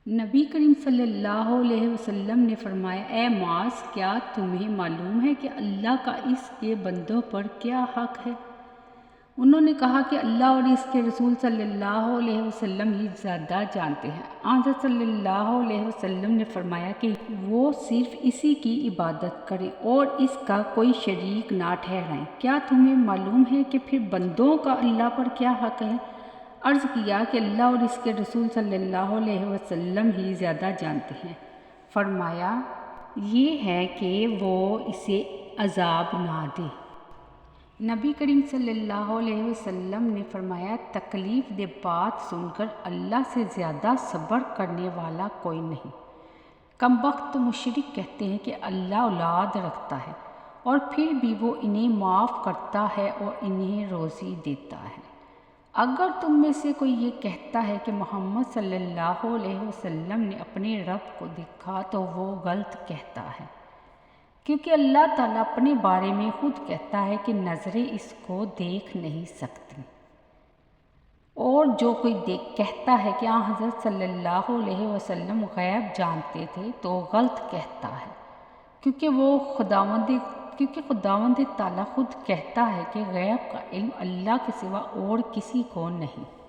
نبی کریم صلی اللہ علیہ وسلم نے فرمایا، اے معاذ، کیا تمہیں معلوم ہے کہ اللہ کا اس کے بندوں پر کیا حق ہے؟ انہوں نے کہا کہ اللہ اور اس کے رسول صلی اللہ علیہ وسلم ہی زیادہ جانتے ہیں۔ حضرت صلی اللہ علیہ وسلم نے فرمایا کہ وہ صرف اسی کی عبادت کریں اور اس کا کوئی شریک نہ ٹھہرائیں۔ کیا تمہیں معلوم ہے کہ پھر بندوں کا اللہ پر کیا حق ہے؟ عرض کیا کہ اللہ اور اس کے رسول صلی اللہ علیہ وسلم ہی زیادہ جانتے ہیں۔ فرمایا، یہ ہے کہ وہ اسے عذاب نہ دے۔ نبی کریم صلی اللہ علیہ وسلم نے فرمایا، تکلیف دہ بات سن کر اللہ سے زیادہ صبر کرنے والا کوئی نہیں۔ کم بخت مشرک کہتے ہیں کہ اللہ اولاد رکھتا ہے اور پھر بھی وہ انہیں معاف کرتا ہے اور انہیں روزی دیتا ہے۔ اگر تم میں سے کوئی یہ کہتا ہے کہ محمد صلی اللہ علیہ وسلم نے اپنے رب کو دیکھا تو وہ غلط کہتا ہے، کیونکہ اللہ تعالیٰ اپنے بارے میں خود کہتا ہے کہ نظریں اس کو دیکھ نہیں سکتی۔ اور جو کوئی کہتا ہے کہ حضرت صلی اللہ علیہ وسلم غیب جانتے تھے تو غلط کہتا ہے، کیونکہ خداوند تعالیٰ خود کہتا ہے کہ غیب کا علم اللہ کے سوا اور کسی کو نہیں۔